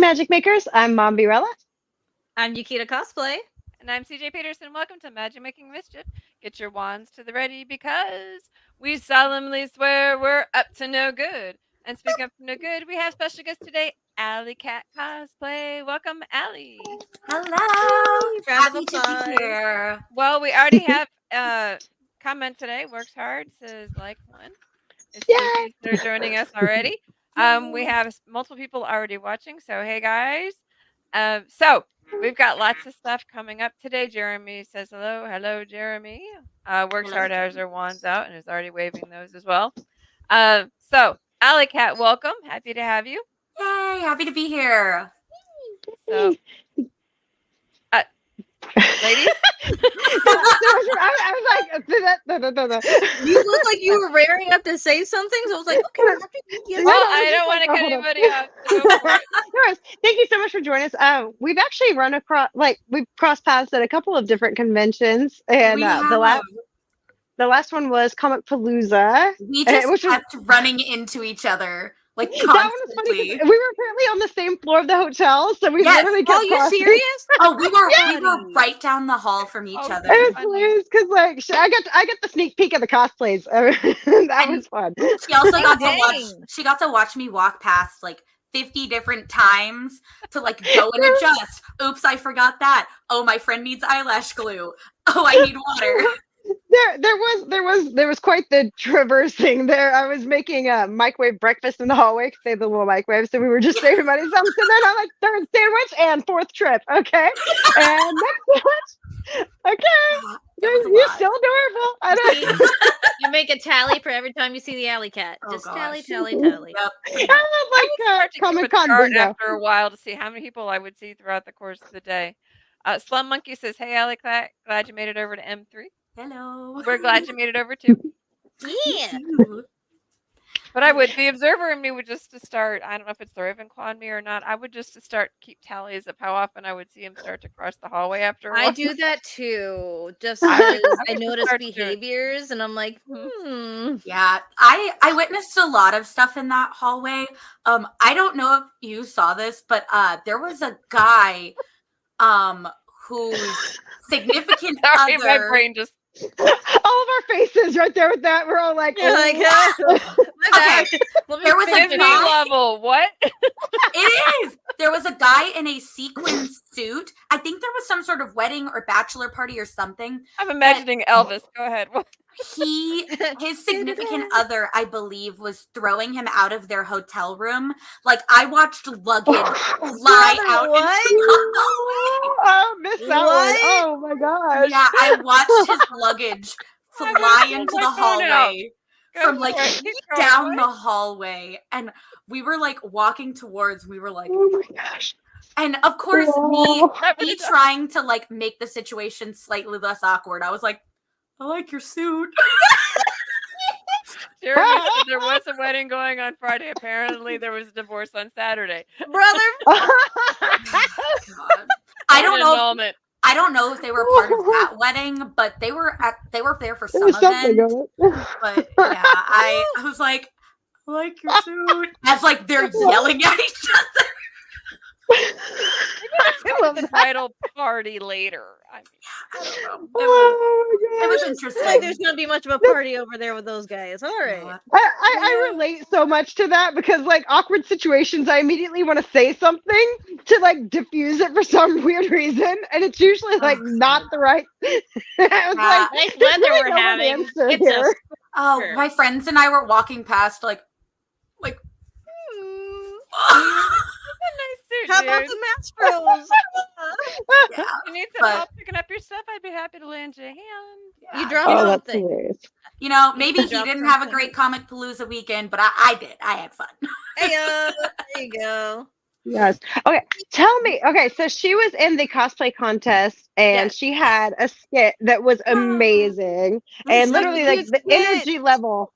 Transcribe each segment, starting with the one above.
Magic Makers. I'm Mom Birella. I'm Alliecat Cosplay. And I'm CJ Peterson. Welcome to Magic Making Mischief. Get your wands to the ready because we solemnly swear we're up to no good. And speaking of no good, we have special guest today, Alliecat Cosplay. Welcome, Allie. Hello. Round of Happy to applause. be here. Well, we already have a comment today. Works hard, says like one. It's Yay! They're joining us already. We have multiple people already watching. So hey guys. So we've got lots of stuff coming up today. Jeremy says hello. Hello, Jeremy. Works hard, has her wands out, and is already waving those as well. So Alliecat, welcome. Happy to have you. Yay, happy to be here. So, ladies, I was like, You look like you were raring up to say something, so I was like, okay. Yes, well, I don't want to cut anybody off. So go for it. Thank you so much for joining us. We've actually run across, we've crossed paths at a couple of different conventions, and the last one was Comic Palooza. We just kept running into each other like constantly. That one was funny. We were apparently on the same floor of the hotel, so we literally kept you crossing. serious? Oh, we were right down the hall from each other. It was hilarious because I got the sneak peek of the cosplays. That was fun. She also got to watch me walk past like 50 different times to like go and adjust. Oops, I forgot that. Oh, my friend needs eyelash glue. Oh, I need water. There was quite the traversing there. I was making a microwave breakfast in the hallway because they have the little microwave, so we were just saving money. So I'm sitting there, I'm like, third sandwich and fourth trip, okay? And next sandwich, okay. You're still adorable. I don't. You make a tally for every time you see the Alliecat. Just tally. Yep. I love like Comic-Con bingo. After a while to see how many people I would see throughout the course of the day. Slum Monkey says, "Hey, Alliecat, glad you made it over to M3." Hello. We're glad you made it over too. Yeah. But I would, the observer in me would just to start, I don't know if it's the Ravenclaw in me or not, I would just to start keep tallies of how often I would see him start to cross the hallway after a while. I do that too. Just because I notice behaviors and I'm like, Yeah, I witnessed a lot of stuff in that hallway. I don't know if you saw this, but there was a guy whose significant Sorry, other. my brain just. All of our faces right there with that. We're all like, okay. There was a guy level. What? It is. There was a guy in a sequin suit. I think there was some sort of wedding or bachelor party or something. I'm imagining Elvis. Go ahead. His significant other, I believe, was throwing him out of their hotel room. Like, I watched luggage fly out into the hallway. Oh, missed that one. Oh my gosh. Yeah, I watched his luggage fly into the hallway from like down the hallway, and we were like walking towards. We were like, oh my gosh. And of course, me trying to like make the situation slightly less awkward. I was like, I like your suit. Jeremy said there was a wedding going on Friday. Apparently, there was a divorce on Saturday. Brother. I don't know if they were part of that wedding, but they were there for some event. But yeah, I was like, I like your suit. As like they're yelling at each other. I love the bridal party later. I don't know. It was interesting. Like there's gonna be much of a party over there with those guys. All right. I relate so much to that because like awkward situations, I immediately want to say something to like diffuse it for some weird reason, and it's usually like not the right. Nice weather we're having. My friends and I were walking past like. How about the match bros? Yeah. You need some help picking up your stuff, I'd be happy to lend you a hand. Yeah. You dropped something. You know, maybe he didn't have a great Comic Palooza weekend, but I did. I had fun. Hey, there you go. Yes. Okay. Tell me. Okay. So she was in the cosplay contest and she had a skit that was amazing. And literally like the energy level,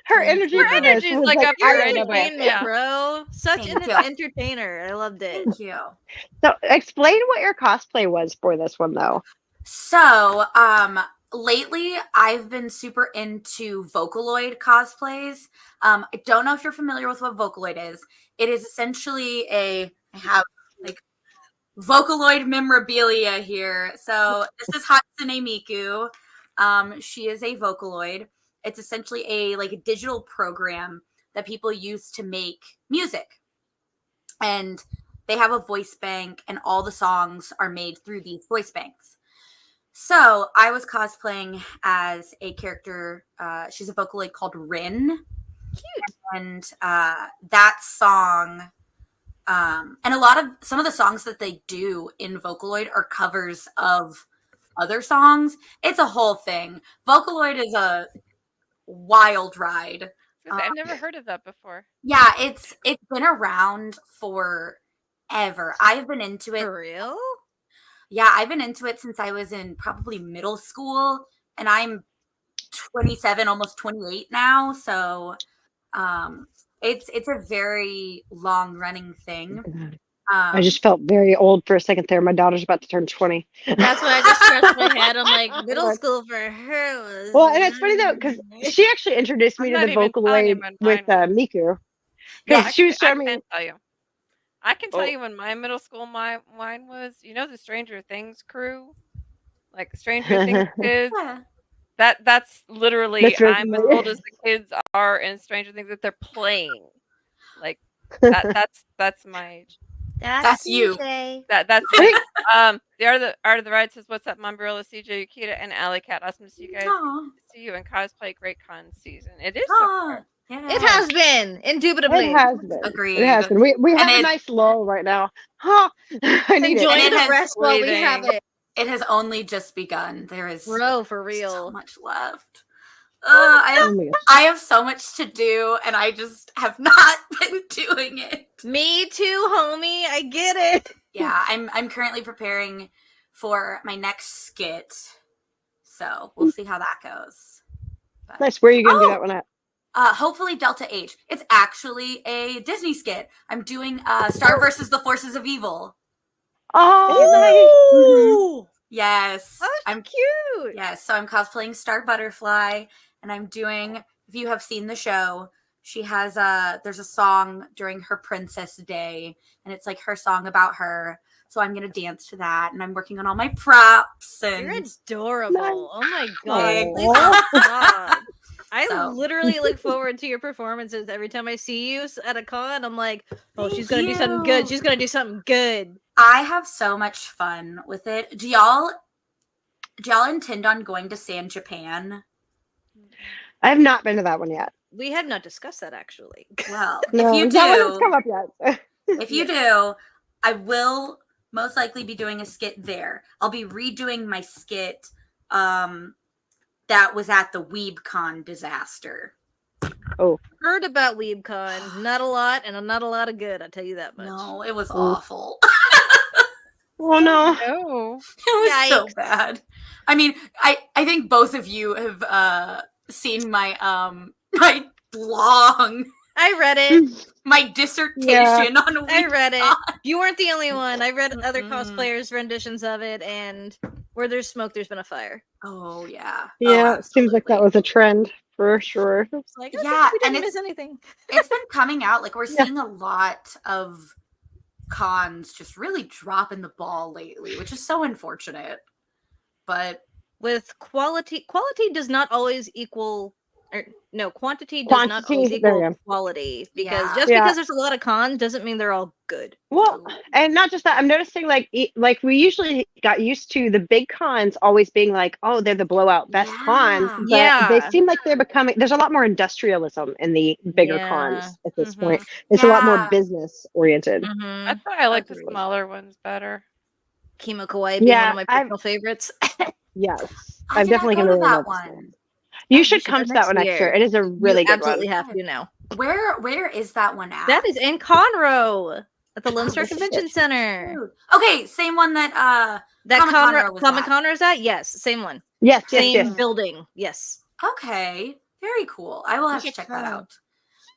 her energy is like up here anyway. Bro. Such an entertainer. I loved it. Thank you. So explain what your cosplay was for this one though. So, lately, I've been super into Vocaloid cosplays. I don't know if you're familiar with what Vocaloid is. It is essentially a I have like Vocaloid memorabilia here. So this is Hatsune Miku. She is a Vocaloid. It's essentially a digital program that people use to make music. And they have a voice bank, and all the songs are made through these voice banks. So I was cosplaying as a character. She's a Vocaloid called Rin. Cute. And that song, and some of the songs that they do in Vocaloid are covers of other songs. It's a whole thing. Vocaloid is a wild ride. I've never heard of that before. Yeah, it's been around forever. I've been into it. For real? Yeah, I've been into it since I was in probably middle school, and I'm 27, almost 28 now. So it's a very long running thing. I just felt very old for a second there. My daughter's about to turn 20. That's why I just scratched my head. I'm like, middle school for her was. Well, and it's funny though, because she actually introduced me to the Vocaloid with Miku. Yeah, she was showing me. I can tell you when my middle school mine was. You know the Stranger Things crew, like Stranger Things kids. Yeah. That's literally I'm as old as the kids are in Stranger Things that they're playing. Like that's my age. That's you. That's it. The art of the ride says, "What's up, Mombrilla, CJ, Yukita, and Alliecat? Awesome to see you guys. See you in cosplay. Great con season. It is. So far. Yeah. It has been, indubitably. It has been. Agreed. It has been. We have a nice lull right now. Huh? I need Enjoy the rest while we have it. It has only just begun. There is for real so much left. I have so much to do, and I just have not been doing it. Me too, homie. I get it. Yeah, I'm currently preparing for my next skit, so we'll see how that goes. But, nice. Where are you going to do that one at? Hopefully Delta H. It's actually a Disney skit. I'm doing Star versus the Forces of Evil. Oh, yes. I'm cute. Yes, so I'm cosplaying Star Butterfly, and I'm doing, if you have seen the show, she has there's a song during her Princess Day, and it's like her song about her. So I'm going to dance to that, and I'm working on all my props. And you're adorable. Nice. Oh my god. Oh god. I literally look forward to your performances every time I see you at a con. I'm like, oh, she's going to do something good. She's going to do something good. I have so much fun with it. Do y'all intend on going to San Japan? I have not been to that one yet. We have not discussed that, actually. Well, no, if you do, that one hasn't come up yet. If you do, I will most likely be doing a skit there. I'll be redoing my skit that was at the WeebCon disaster. Oh. Heard about WeebCon. Not a lot, and not a lot of good, I'll tell you that much. No, it was awful. Oh no. No. It was so bad. I mean, I think both of you have seen my my long I read it. My dissertation on WeebCon. I read it. You weren't the only one. I read other cosplayers' renditions of it, and where there's smoke, there's been a fire. Oh yeah. Yeah, it seems like that was a trend for sure. It's like, yeah, we didn't miss anything. It's been coming out. Like we're seeing a lot of cons just really dropping the ball lately, which is so unfortunate. But with quality does not always equal. Quantity does not always equal quality, because because there's a lot of cons doesn't mean they're all good. Well, and not just that, I'm noticing like we usually got used to the big cons always being like, oh, they're the blowout best cons. But they seem like they're becoming, there's a lot more industrialism in the bigger cons at this point. It's a lot more business oriented. That's why I like the smaller ones better. Kimo Kawaii being one of my personal favorites. Yes. I'm definitely going to go to that one. You should come to that one next year. It is a really good one. Absolutely have to now. Where is that one at? That is in Conroe at the Lone Star Convention Center. Okay, same one that Comic Conroe is at? Yes, same one. Yes, same building. Yes. Okay, very cool. I will have to check that out.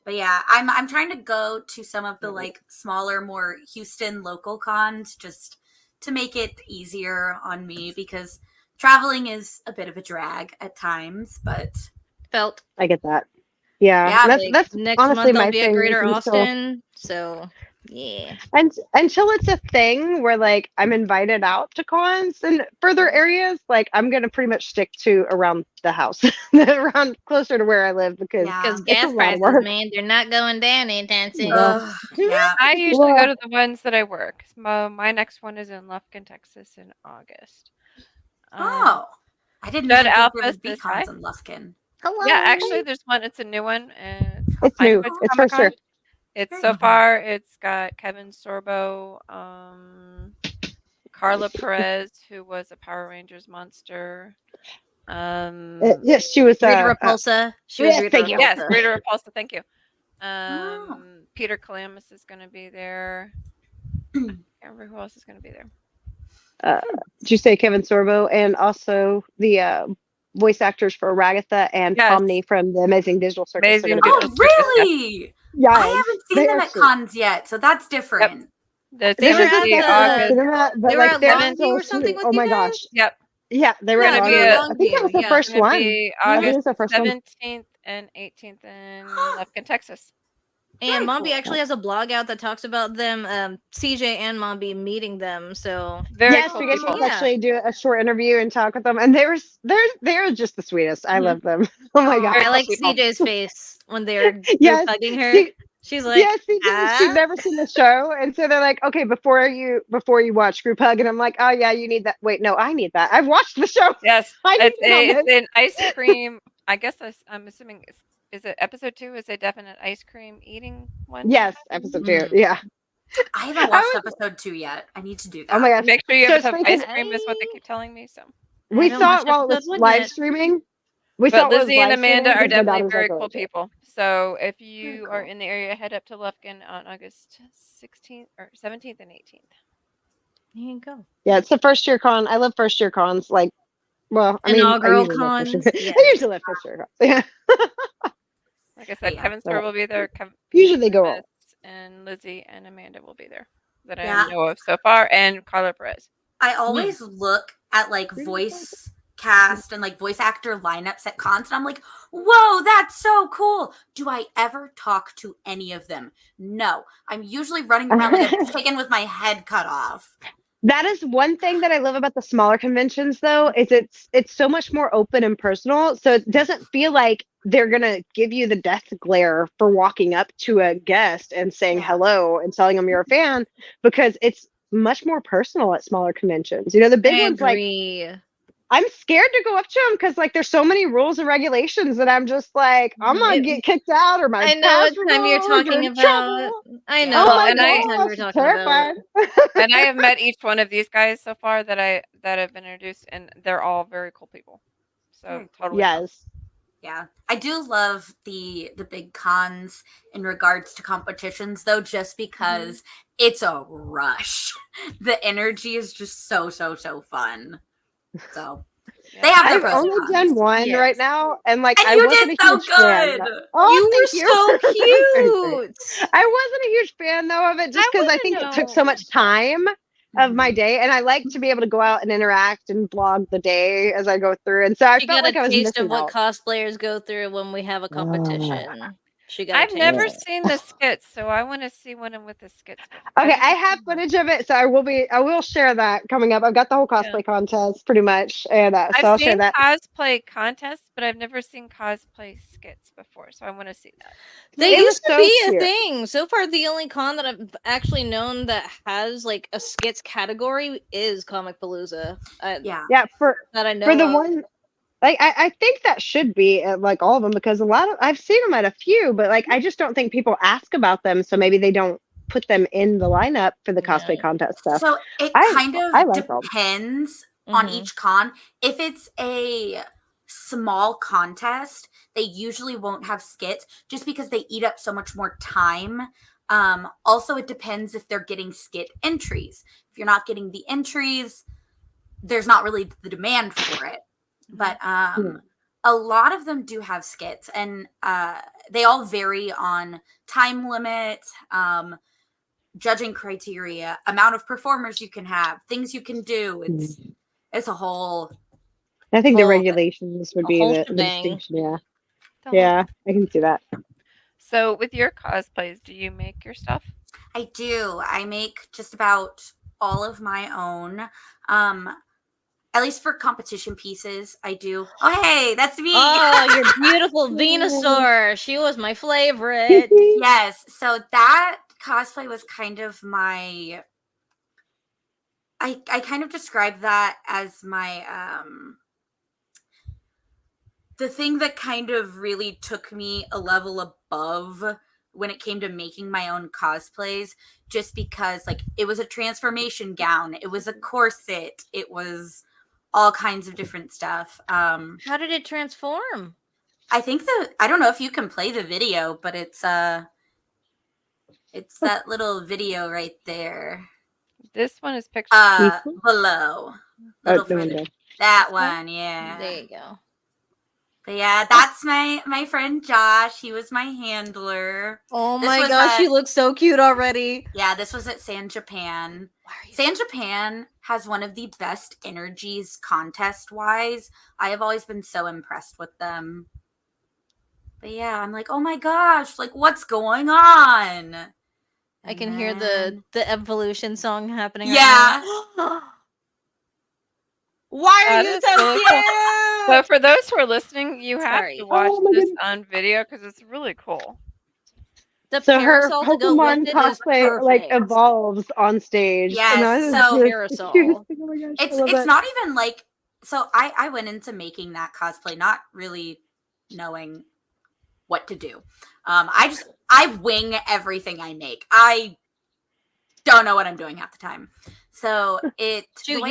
But yeah, I'm trying to go to some of the like smaller, more Houston local cons just to make it easier on me, because traveling is a bit of a drag at times, but I get that. Yeah, that's next honestly month I'll my be thing. at Greater Austin, so Yeah. And until it's a thing where like I'm invited out to cons and further areas, like I'm gonna pretty much stick to around the house, around closer to where I live because Because it's a gas lot of prices, work. man, they're not going down anytime soon. Yeah. I usually go to the ones that I work. My next one is in Lufkin, Texas in August. Oh, I didn't Judd even think there Alpha would be says hi. cons in Lufkin. Hello. Yeah, actually, there's one. It's a new one. And It's new. Pinewoods It's first year. Comic-Con. It's so far. It's got Kevin Sorbo, Carla Perez, who was a Power Rangers monster. Yes, she was. Rita Repulsa. She was Rita thank you. Repulsa. Yes, Rita Repulsa. Thank you. Oh. Peter Calamus is going to be there. I can't remember who else is going to be there. Did you say Kevin Sorbo and also the voice actors for Ragatha and Yes. Pomni from the Amazing Digital Circus? Amazing are gonna be Digital there. Oh, really? Yeah, I haven't seen them at cons yet, so that's different. This They is were at the the- August. cinema, but They were like at they're Longview so or something cute. with Oh you my guys? gosh. Yep. Yeah, they were Gonna at be Longview. at I think that was the Longview, first It's going to one. be I think it August was the first one. 17th and 18th in Lufkin, Texas. And Very Mombi cool. actually has a blog out that talks about them, CJ and Mombi meeting them. So Very Yes, cool we get people. to actually do a short interview and talk with them, and they're just the sweetest. I love them. Oh my Aw. gosh. I like people. CJ's face when they're group Yes, hugging her. she- She's like, yes, she's never seen the show, and so they're like, okay, before you watch group hug, and I'm like, oh yeah, you need that. Wait, no, I need that. I've watched the show. Yes, I need it's an ice cream. I guess I'm assuming is it episode 2 is a definite ice cream eating one. Yes, episode 2. Yeah. I haven't watched episode 2 yet. I need to do that. Oh my gosh. Make sure you So have it's some funny ice 'cause cream is what they keep telling me. So, we haven't saw watched it while it was episode 1 live yet. streaming. We but saw it was Lizzie and live Amanda streaming are because my definitely daughter's very like, cool "Oh, okay." people. So if you Very are cool. in the area, head up to Lufkin on August 16th or 17th and 18th. There you go. Yeah, it's the first year con. I love first year cons. Like, well, I mean, I Inaugural usually love first year. cons. I Yes. usually love first year cons. Yeah. Like I said, Yeah. Kevin Store will be there. Usually they go all. and Lizzie and Amanda will be there that Yeah. I know of so far, and Carla Perez. I always look at like voice cast and like voice actor lineups at cons, and I'm like, whoa, that's so cool. Do I ever talk to any of them? No. I'm usually running around like a chicken with my head cut off. That is one thing that I love about the smaller conventions, though, is it's so much more open and personal. So it doesn't feel like they're gonna give you the death glare for walking up to a guest and saying hello and telling them you're a fan, because it's much more personal at smaller conventions. You know, the big I ones, like, agree. I'm scared to go up to them because like there's so many rules and regulations that I'm just like, I'm gonna get kicked out or my I know what password time you're or talking in about. trouble. I know. Oh my I know what time gosh, you're I'm talking terrified. about. And I have met each one of these guys so far that have been introduced, and they're all very cool people. So totally. Yes. Yeah. I do love the big cons in regards to competitions though, just because it's a rush. The energy is just so fun. So they have their I've pros and only cons. done one right now, and like And I you wasn't did a so huge fan. good. Oh, You were thank you. so cute. I wasn't a huge fan though of it, just because I think it took so much time of my day, and I like to be able to go out and interact and blog the day as I go through, and so I She felt got like I a was taste missing of what out. cosplayers go through when we have a competition. She got. I've never seen the skits, so I want to see one with the skits. Okay, I have footage of it, so I will share that coming up. I've got the whole cosplay contest pretty much, and so I'll I've share seen that. cosplay contests, but I've never seen cosplay skits before, so I want to see that. They It was used to so be a cute. thing. So far, the only con that I've actually known that has like a skits category is Comic Palooza. Yeah, for that I know for the of. one. Like I think that should be at, like all of them, because a lot of I've seen them at a few, but like I just don't think people ask about them, so maybe they don't put them in the lineup for the cosplay contest stuff. So it I kind of like them. depends on each con. If it's a small contest, they usually won't have skits just because they eat up so much more time. Also, it depends if they're getting skit entries. If you're not getting the entries, there's not really the demand for it. But a lot of them do have skits, and they all vary on time limit, judging criteria, amount of performers you can have, things you can do. It's a whole. I think the regulations would be the shebang. distinction. Yeah, yeah, I can see that. So, with your cosplays, do you make your stuff? I do. I make just about all of my own. At least for competition pieces, I do. Oh, hey, that's me. Oh, your beautiful Venusaur. She was my favorite. Yes. So that cosplay was kind of my. I kind of describe that as my the thing that kind of really took me a level above when it came to making my own cosplays, just because like it was a transformation gown, it was a corset, it was all kinds of different stuff. How did it transform? I think I don't know if you can play the video, but it's that little video right there. This one is pictured below. Little further. That one, yeah. There you go. But yeah, that's my friend Josh. He was my handler. Oh my gosh, he looks so cute already. Yeah, this was at San Japan. San Japan has one of the best energies contest-wise. I have always been so impressed with them. But yeah, I'm like, oh my gosh, like what's going on? I can hear the evolution song happening. Yeah. Right now. Why are you so really cute? Cool. So for those who are listening, you have to watch this on video because it's really cool. The so her Pokemon cosplay like evolves on stage. Yes, so parasol. It's not even like, so I went into making that cosplay not really knowing what to do. I wing everything I make. I don't know what I'm doing half the time. So the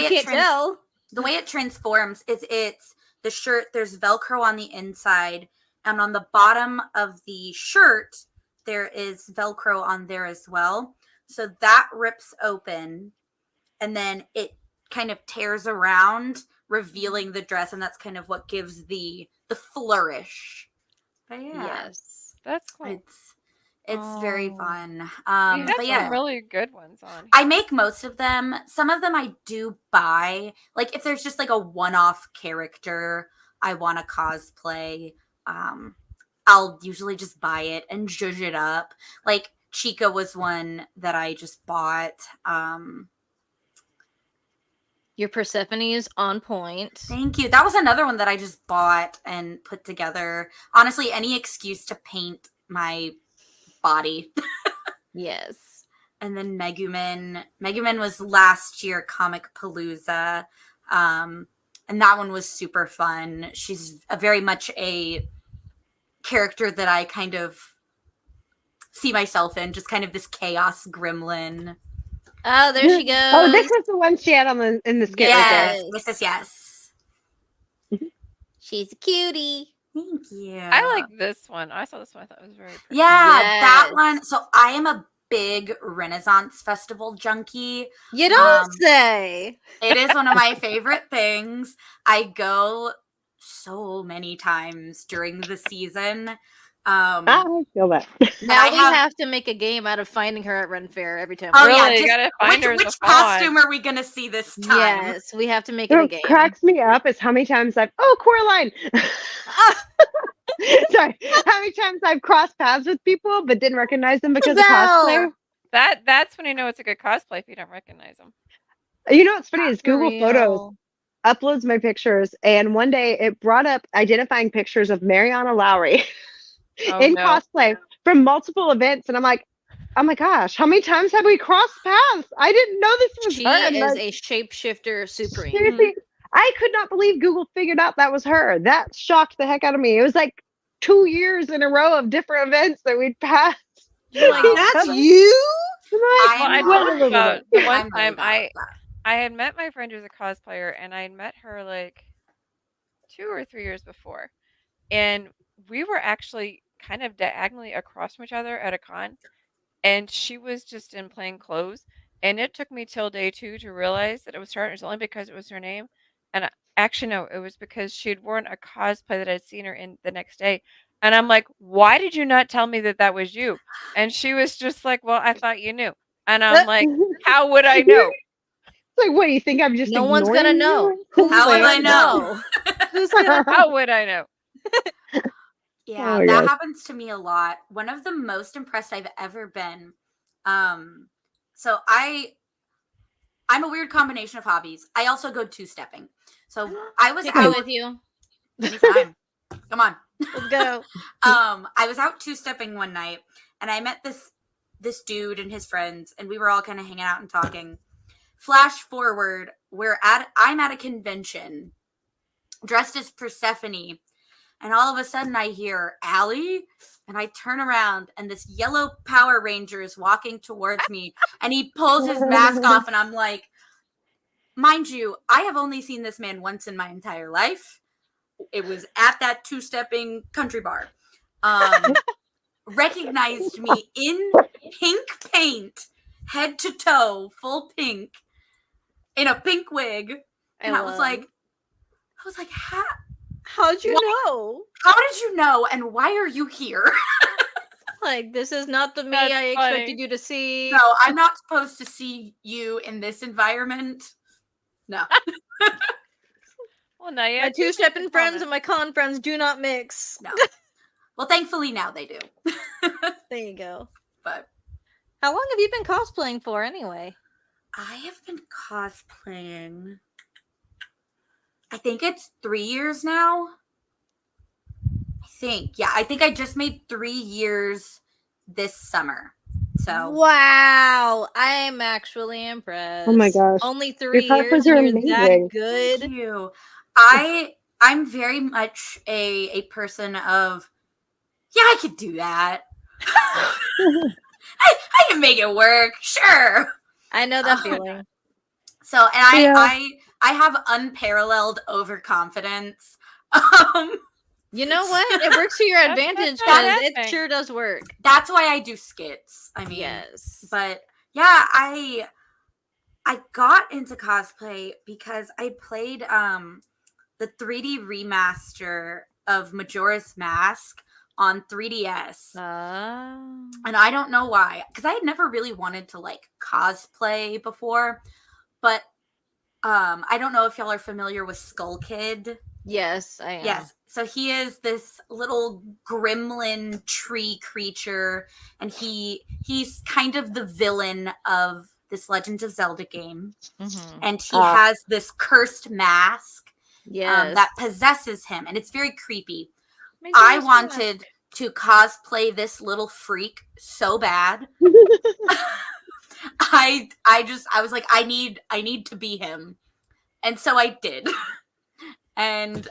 way it transforms is it's the shirt, there's Velcro on the inside, and on the bottom of the shirt there is Velcro on there as well. So that rips open and then it kind of tears around, revealing the dress, and that's kind of what gives the flourish. But yeah. Yes. That's cool. It's very fun. You have but yeah, some really good ones on here. I make most of them. Some of them I do buy. Like if there's just like a one-off character I want to cosplay, I'll usually just buy it and zhuzh it up. Like Chica was one that I just bought. Your Persephone is on point. Thank you. That was another one that I just bought and put together. Honestly, any excuse to paint my body. Yes. And then Megumin. Megumin was last year Comic Palooza. And that one was super fun. She's very much a character that I kind of see myself in, just kind of this chaos gremlin. Oh, there she goes. Oh, this was the one she had on in the skit. Yes, yes. She's a cutie. Thank you. I like this one. I saw this one. I thought it was very pretty. Yeah, that one. So I am a big Renaissance Festival junkie. You don't say. It is one of my favorite things. I go so many times during the season. I feel that. Now we have to make a game out of finding her at Ren Fair every time. Oh, really? yeah. You gotta find her which costume are we going to see this time? Yes, we have to make it a game. What cracks me up is how many times Coraline! Sorry. How many times I've crossed paths with people but didn't recognize them because of cosplay? That's when you know it's a good cosplay if you don't recognize them. You know what's funny is Google Photos uploads my pictures, and one day it brought up identifying pictures of Mariana Lowry in cosplay from multiple events, and I'm like, oh my gosh, how many times have we crossed paths? I didn't know this was her. She is a shapeshifter supreme. Seriously, I could not believe Google figured out that was her. That shocked the heck out of me. It was like 2 years in a row of different events that we'd passed. You're like, that's you? I told you about the one time I had met my friend who's a cosplayer, and I had met her like 2 or 3 years before. And we were actually kind of diagonally across from each other at a con, and she was just in plain clothes. And it took me till day 2 to realize that it was her. It was only because it was her name. And actually, no, it was because she had worn a cosplay that I'd seen her in the next day. And I'm like, why did you not tell me that was you? And she was just like, well, I thought you knew. And I'm like, how would I know? Like, what do you think? I'm just no one's gonna know. How would I know? How would I know? Yeah, that happens to me a lot. One of the most impressed I've ever been So I'm a weird combination of hobbies. I also go two-stepping. So I was Take me out with you. anytime. Come on. Let's go. I was out two-stepping one night, and I met this dude and his friends, and we were all kind of hanging out and talking. Flash forward, I'm at a convention, dressed as Persephone, and all of a sudden I hear Allie, and I turn around, and this yellow Power Ranger is walking towards me, and he pulls his mask off, and I'm like, mind you, I have only seen this man once in my entire life. It was at that two-stepping country bar. Recognized me in pink paint, head to toe, full pink, in a pink wig. And I was like, how'd you know? How did you know? And why are you here? Like, this is not the me That's I funny. expected you to see. No, I'm not supposed to see you in this environment. No. Well, now you My have two-stepping friends and my con friends do not mix. No. Well, thankfully now they do. There you go. But how long have you been cosplaying for anyway? I have been cosplaying, I think it's 3 years now. I think I just made 3 years this summer. So wow, I'm actually impressed. Oh my gosh. Only 3 Your years cosplays are and you're amazing. that good. Thank you. I'm very much a person of, yeah, I could do that. I can make it work. Sure. I know that feeling. So, and I have unparalleled overconfidence. You know what? It works to your advantage because it sure does work. That's why I do skits. I mean, yes. But yeah, I got into cosplay because I played the 3D remaster of Majora's Mask on 3DS. And I don't know why, because I had never really wanted to like cosplay before, but I don't know if y'all are familiar with Skull Kid. Yes, I am. Yes. So he is this little gremlin tree creature, and he's kind of the villain of this Legend of Zelda game. Mm-hmm. And he has this cursed mask that possesses him, and it's very creepy. I wanted to cosplay this little freak so bad. I was like, I need to be him. And so I did. And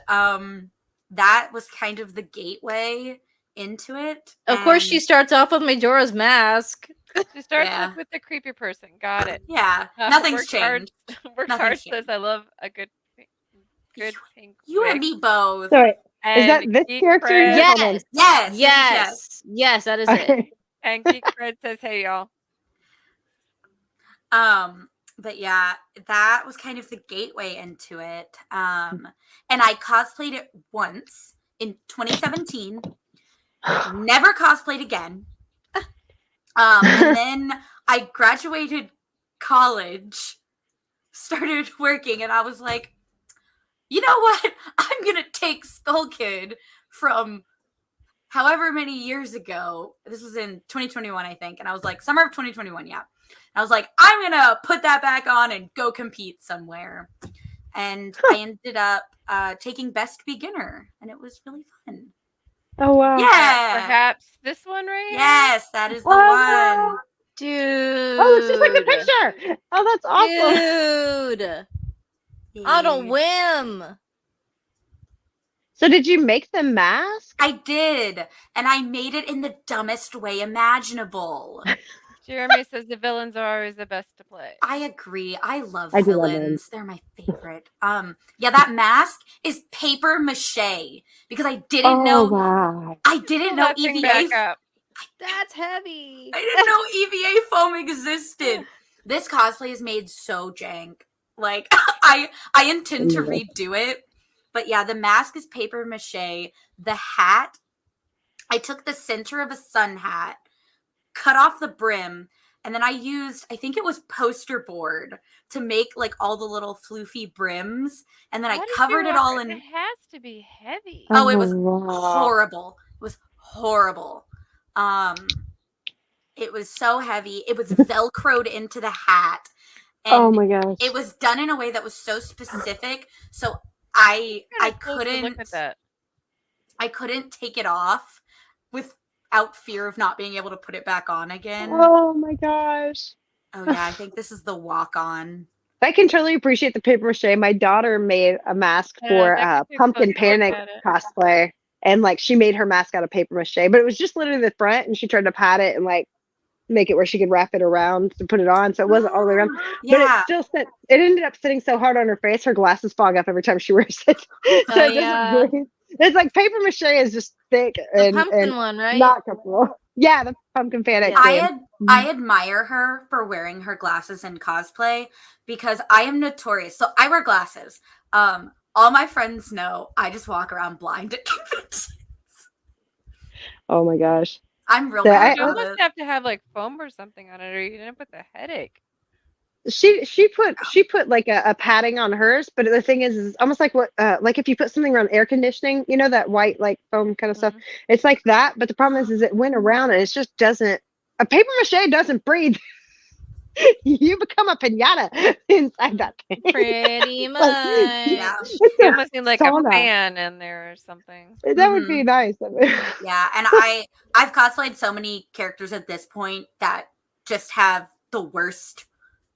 that was kind of the gateway into it. Of course, she starts off with Majora's Mask. She starts off with the creepy person. Got it. Yeah. Nothing's changed. Works hard says I love a good pink You wig. and me both. Sorry. And is that this character? Yes, that is it. And Geek Fred says, hey, y'all. But yeah, that was kind of the gateway into it. And I cosplayed it once in 2017. Never cosplayed again. And then I graduated college, started working, and I was like, you know what? I'm going to take Skull Kid from however many years ago. This was in 2021, I think. And I was like, summer of 2021, yeah. I was like, I'm going to put that back on and go compete somewhere. And I ended up taking Best Beginner, and it was really fun. Oh, wow. Yeah. Perhaps this one right here? Yes, that is the one. Dude. Oh, it's just like the picture. Oh, that's awesome. Dude. On a whim. So did you make the mask? I did. And I made it in the dumbest way imaginable. Jeremy says the villains are always the best to play. I agree. I love villains. They're my favorite. Yeah, that mask is paper mache because I didn't know. Wow. I didn't know EVA. That's heavy. I didn't know EVA foam existed. This cosplay is made so jank. Like I intend to redo it. But yeah, the mask is paper mache. The hat, I took the center of a sun hat, cut off the brim, and then I used, I think it was poster board to make like all the little floofy brims, and then I covered it all in. It has to be heavy. Oh, it was horrible. It was horrible. It was so heavy. It was Velcroed into the hat. And oh my gosh. it was done in a way that was so specific. So I couldn't look at that. I couldn't take it off without fear of not being able to put it back on again. Oh my gosh. Oh yeah, I think this is the walk on. I can totally appreciate the paper mache. My daughter made a mask for Pumpkin Panic cosplay, and like she made her mask out of paper mache, but it was just literally the front, and she tried to pat it and like make it where she could wrap it around to put it on, so it wasn't all the way around. Yeah. But it still said it ended up sitting so hard on her face, her glasses fog up every time she wears it. So it doesn't breathe. It's like paper mache is just thick and one, right? not comfortable. Yeah, the Pumpkin Panic. I admire her for wearing her glasses in cosplay because I am notorious. So I wear glasses. All my friends know I just walk around blind at conventions. Oh my gosh. I'm really you almost have to have like foam or something on it, or you end up with a headache. She put like a padding on hers, but the thing is almost like what like if you put something around air conditioning, you know, that white like foam kind of stuff. It's like that, but the problem is it went around and it just doesn't. A paper mache doesn't breathe. You become a piñata inside that thing. Pretty much. Yeah. It almost seemed like a fan in there or something. That would be nice. Yeah, and I've cosplayed so many characters at this point that just have the worst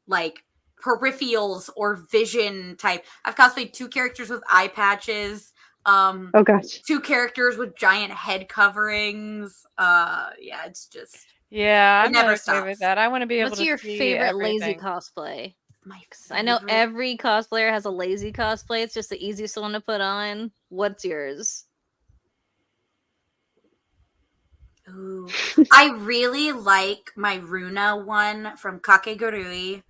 like peripherals or vision type. I've cosplayed 2 characters with eye patches. Oh gosh. 2 characters with giant head coverings. Yeah, it's just I'm never not okay with that. I want to be able What's to your see favorite everything. lazy cosplay? my I know favorite. every cosplayer has a lazy cosplay. It's just the easiest one to put on. What's yours? Ooh. I really like my Runa one from Kakegurui.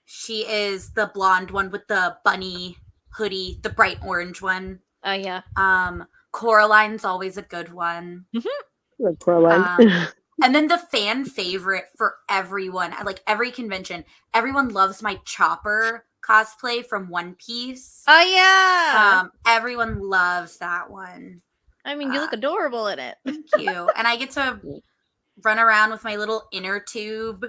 She is the blonde one with the bunny hoodie, the bright orange one. Oh yeah. Coraline's always a good one. Coraline. And then the fan favorite for everyone, like every convention, everyone loves my Chopper cosplay from One Piece. Oh yeah. Everyone loves that one. I mean, you look adorable in it. Thank you. And I get to run around with my little inner tube.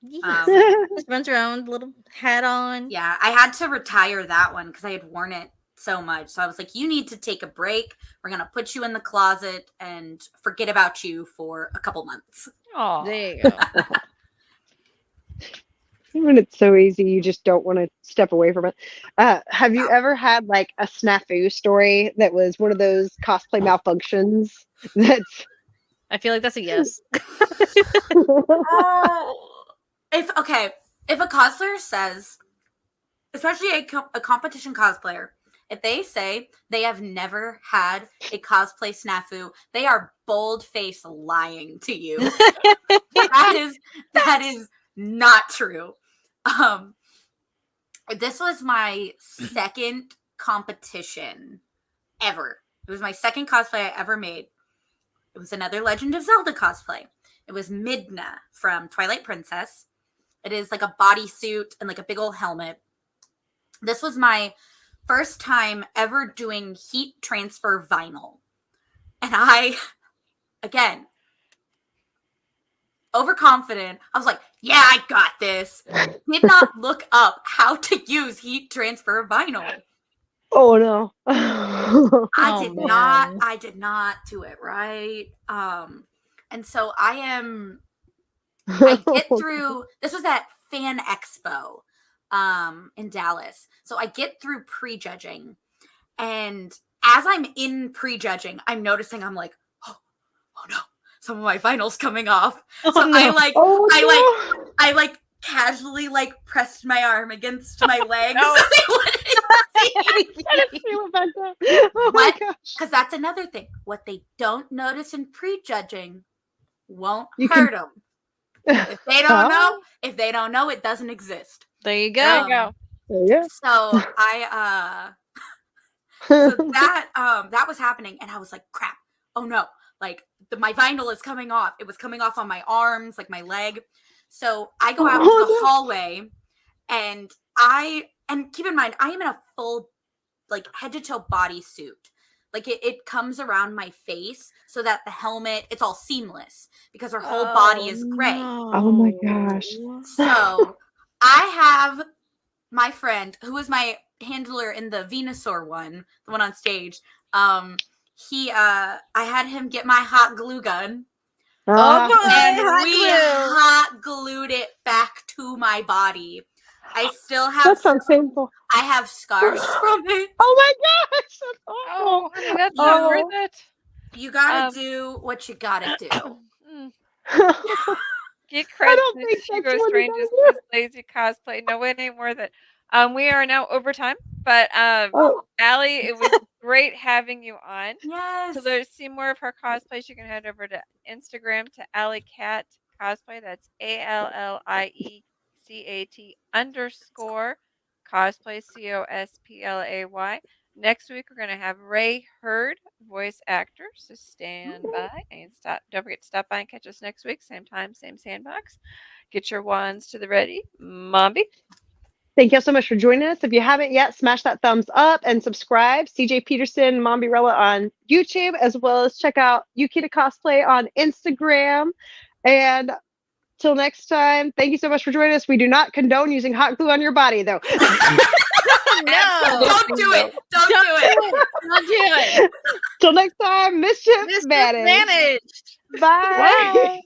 Just runs around with a little hat on. Yeah, I had to retire that one because I had worn it so much. So I was like, you need to take a break. We're going to put you in the closet and forget about you for a couple months. Oh, there you go. When it's so easy, you just don't want to step away from it. Have you ever had like a snafu story that was one of those cosplay malfunctions? That's. I feel like that's a yes. If a cosplayer says, especially a competition cosplayer, if they say they have never had a cosplay snafu, they are bold-faced lying to you. that is not true. This was my second competition ever. It was my second cosplay I ever made. It was another Legend of Zelda cosplay. It was Midna from Twilight Princess. It is like a bodysuit and like a big old helmet. This was my first time ever doing heat transfer vinyl. And I, again, overconfident. I was like, yeah, I got this. Did not look up how to use heat transfer vinyl. Oh no. I did not do it right. And so I get through, this was at Fan Expo in Dallas. So I get through prejudging, and as I'm in prejudging, I'm noticing I'm like, oh no, some of my vinyl's coming off. So I casually pressed my arm against my leg. So they wouldn't see. Oh my gosh. Because that's another thing. What they don't notice in prejudging won't hurt them. If they don't know, it doesn't exist. There you go. So that was happening, and I was like, crap. Oh no. My vinyl is coming off. It was coming off on my arms, like my leg. So I go out into the hallway, and keep in mind, I am in a full head to toe bodysuit. like it comes around my face so that the helmet, it's all seamless because her whole body is gray. Oh my gosh. So I have my friend who was my handler in the Venusaur one, the one on stage. I had him get my hot glue gun. Oh boy, and hot we glue. hot glued it back to my body. I still have That sounds painful. I have scars from it. Oh my gosh, that's awful. Oh, honey, that's not worth it. You gotta do what you gotta do. Get I credit don't to think Chico that's what you Strange's gotta do. lazy cosplay. No, it ain't worth it. We are now over time, but Oh, Allie, it was great having you on. Yes. To see more of her cosplays, you can head over to Instagram to Alliecat Cosplay. That's ALLIECAT_cosplay COSPLAY. Next week we're gonna have Ray Hurd, voice actor. So stand by and stop. Don't forget to stop by and catch us next week, same time, same sandbox. Get your wands to the ready, Mombi. thank you so much for joining us. If you haven't yet, smash that thumbs up and subscribe. CJ Peterson, Mombirella on YouTube, as well as check out Alliecat Cosplay on Instagram. And till next time, thank you so much for joining us. We do not condone using hot glue on your body, though. No, Don't do it. Don't do it. don't do it. Till next time, mischief Mischief managed. managed. Bye.